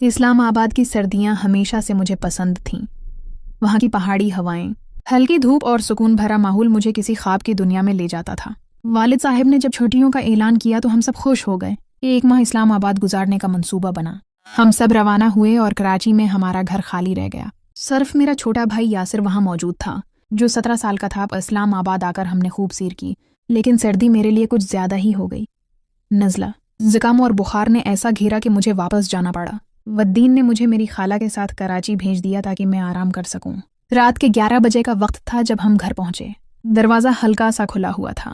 اسلام آباد کی سردیاں ہمیشہ سے مجھے پسند تھیں۔ وہاں کی پہاڑی ہوائیں، ہلکی دھوپ اور سکون بھرا ماحول مجھے کسی خواب کی دنیا میں لے جاتا تھا۔ والد صاحب نے جب چھٹیوں کا اعلان کیا تو ہم سب خوش ہو گئے کہ 1 ماہ اسلام آباد گزارنے کا منصوبہ بنا۔ ہم سب روانہ ہوئے اور کراچی میں ہمارا گھر خالی رہ گیا۔ صرف میرا چھوٹا بھائی یاسر وہاں موجود تھا، جو 17 سال کا تھا۔ اسلام آباد آ کر ہم نے خوب سیر کی، لیکن سردی میرے لیے کچھ زیادہ ہی ہو گئی۔ نزلہ، زکام اور بخار نے ایسا گھیرا کہ مجھے واپس جانا پڑا۔ ودین نے مجھے میری خالہ کے ساتھ کراچی بھیج دیا تاکہ میں آرام کر سکوں۔ رات کے 11 بجے کا وقت تھا جب ہم گھر پہنچے۔ دروازہ ہلکا سا کھلا ہوا تھا۔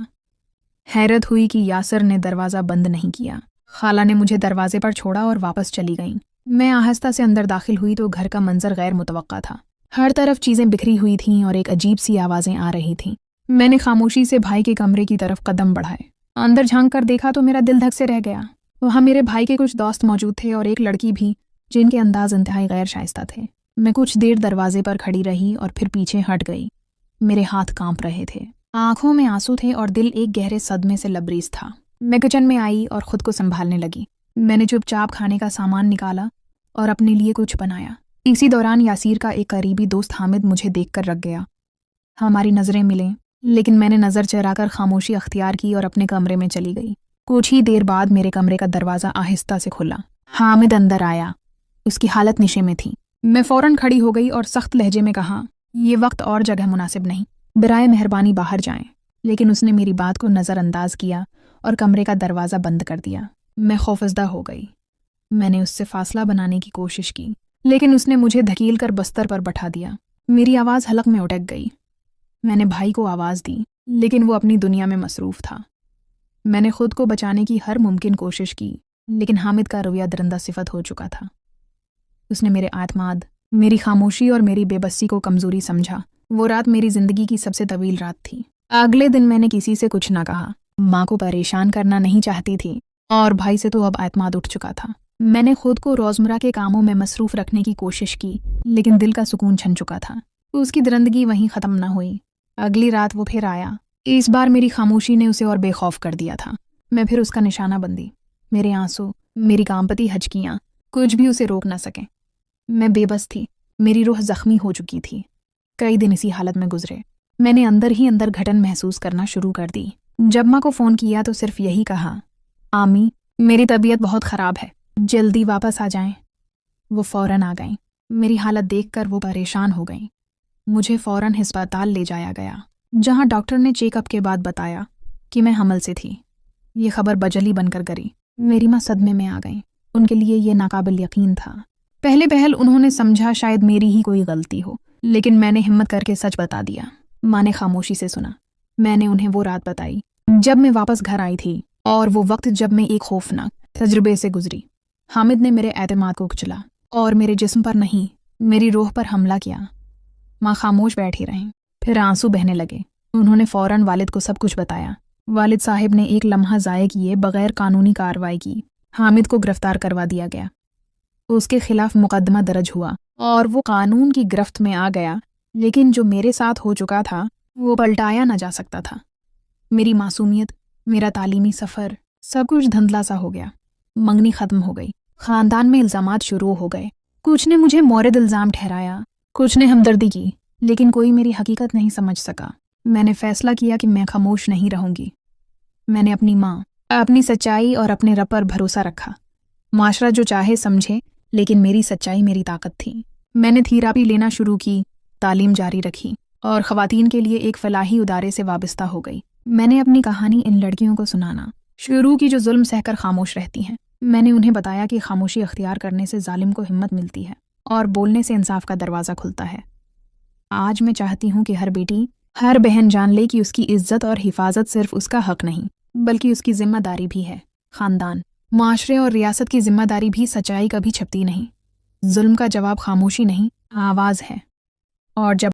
حیرت ہوئی کہ یاسر نے دروازہ بند نہیں کیا۔ خالہ نے مجھے دروازے پر چھوڑا اور واپس چلی گئیں۔ میں آہستہ سے اندر داخل ہوئی تو گھر کا منظر غیر متوقع تھا۔ ہر طرف چیزیں بکھری ہوئی تھیں اور ایک عجیب سی آوازیں آ رہی تھیں۔ میں نے خاموشی سے بھائی کے کمرے کی طرف قدم بڑھائے۔ اندر جھانک کر دیکھا تو میرا دل دھک سے رہ گیا۔ وہاں میرے بھائی کے کچھ دوست موجود تھے اور ایک لڑکی بھی، جن کے انداز انتہائی غیر شائستہ تھے۔ میں کچھ دیر دروازے پر کھڑی رہی اور پھر پیچھے ہٹ گئی۔ میرے ہاتھ کانپ رہے تھے، آنکھوں میں آنسو تھے اور دل ایک گہرے صدمے سے لبریز تھا۔ میں کچن میں آئی اور خود کو سنبھالنے لگی۔ میں نے چپ چاپ کھانے کا سامان نکالا اور اپنے لیے کچھ بنایا۔ اسی دوران یاسیر کا ایک قریبی دوست حامد مجھے دیکھ کر رک گیا۔ ہماری نظریں ملیں، لیکن میں نے نظر چرا کر خاموشی اختیار کی اور اپنے کمرے میں چلی گئی۔ کچھ ہی دیر بعد میرے کمرے کا دروازہ آہستہ سے کھلا۔ حامد اندر آیا۔ اس کی حالت نشے میں تھی۔ میں فوراً کھڑی ہو گئی اور سخت لہجے میں کہا، یہ وقت اور جگہ مناسب نہیں، برائے مہربانی باہر جائیں۔ لیکن اس نے میری بات کو نظر انداز کیا اور کمرے کا دروازہ بند کر دیا۔ میں خوفزدہ ہو گئی۔ میں نے اس سے فاصلہ بنانے کی کوشش کی، لیکن اس نے مجھے دھکیل کر بستر پر بٹھا دیا۔ میری آواز حلق میں اٹک گئی۔ میں نے بھائی کو آواز دی، لیکن وہ اپنی دنیا میں مصروف تھا۔ میں نے خود کو بچانے کی ہر ممکن کوشش کی، لیکن حامد کا رویہ درندہ صفت ہو چکا تھا۔ اس نے میرے اعتماد، میری خاموشی اور میری بے بسی کو کمزوری سمجھا۔ وہ رات میری زندگی کی سب سے طویل رات تھی۔ اگلے دن میں نے کسی سے کچھ نہ کہا۔ ماں کو پریشان کرنا نہیں چاہتی تھی، اور بھائی سے تو اب اعتماد اٹھ چکا تھا۔ میں نے خود کو روزمرہ کے کاموں میں مصروف رکھنے کی کوشش کی، لیکن دل کا سکون چھن چکا تھا۔ اس کی درندگی وہیں ختم نہ ہوئی۔ اگلی رات وہ پھر آیا۔ اس بار میری خاموشی نے اسے اور بے خوف کر دیا تھا۔ میں پھر اس کا نشانہ بندی۔ میرے آنسو، میری کانپتی ہچکیاں، کچھ بھی اسے روک نہ سکیں۔ میں بے بس تھی، میری روح زخمی ہو چکی تھی۔ کئی دن اسی حالت میں گزرے۔ میں نے اندر ہی اندر گھٹن محسوس کرنا شروع کر دی۔ جب ماں کو فون کیا تو صرف یہی کہا، آمی، میری طبیعت بہت خراب ہے، جلدی واپس آ جائیں۔ وہ فوراً آ گئیں۔ میری حالت دیکھ کر وہ پریشان ہو گئیں۔ مجھے فوراً ہسپتال لے جایا گیا، جہاں ڈاکٹر نے چیک اپ کے بعد بتایا کہ میں حمل سے تھی۔ یہ خبر بجلی بن کر گری۔ میری ماں صدمے میں آ گئیں۔ ان کے لیے یہ ناقابل یقین تھا۔ پہلے پہل انہوں نے سمجھا شاید میری ہی کوئی غلطی ہو، لیکن میں نے ہمت کر کے سچ بتا دیا۔ ماں نے خاموشی سے سنا۔ میں نے انہیں وہ رات بتائی جب میں واپس گھر آئی تھی، اور وہ وقت جب میں ایک خوفناک تجربے سے گزری۔ حامد نے میرے اعتماد کو کچلا اور میرے جسم پر نہیں، میری روح پر حملہ کیا۔ ماں خاموش بیٹھی رہیں، پھر آنسو بہنے لگے۔ انہوں نے فوراً والد کو سب کچھ بتایا۔ والد صاحب نے ایک لمحہ ضائع کیے بغیر قانونی کارروائی کی۔ حامد کو گرفتار کروا دیا گیا۔ اس کے خلاف مقدمہ درج ہوا اور وہ قانون کی گرفت میں آ گیا، لیکن جو میرے ساتھ ہو چکا تھا وہ پلٹایا نہ جا سکتا تھا۔ میری معصومیت، میرا تعلیمی سفر، سب کچھ دھندلا سا ہو گیا۔ منگنی ختم ہو گئی۔ خاندان میں الزامات شروع ہو گئے۔ کچھ نے مجھے مورد الزام ٹھہرایا، کچھ نے ہمدردی کی، لیکن کوئی میری حقیقت نہیں سمجھ سکا۔ میں نے فیصلہ کیا کہ میں خاموش نہیں رہوں گی۔ میں نے اپنی ماں، اپنی سچائی اور اپنے رب پر بھروسہ رکھا۔ معاشرہ جو چاہے سمجھے، لیکن میری سچائی میری طاقت تھی۔ میں نے تھیراپی لینا شروع کی، تعلیم جاری رکھی، اور خواتین کے لیے ایک فلاحی ادارے سے وابستہ ہو گئی۔ میں نے اپنی کہانی ان لڑکیوں کو سنانا شروع کی جو ظلم سہ کر خاموش رہتی ہیں۔ میں نے انہیں بتایا کہ خاموشی اختیار کرنے سے ظالم کو ہمت ملتی ہے، اور بولنے سے انصاف کا دروازہ کھلتا ہے۔ آج میں چاہتی ہوں کہ ہر بیٹی، ہر بہن جان لے کہ اس کی عزت اور حفاظت صرف اس کا حق نہیں، بلکہ اس کی ذمہ داری بھی ہے۔ خاندان، معاشرے اور ریاست کی ذمہ داری بھی سچائی کبھی چھپتی نہیں۔ ظلم کا جواب خاموشی نہیں، آواز ہے۔ اور جب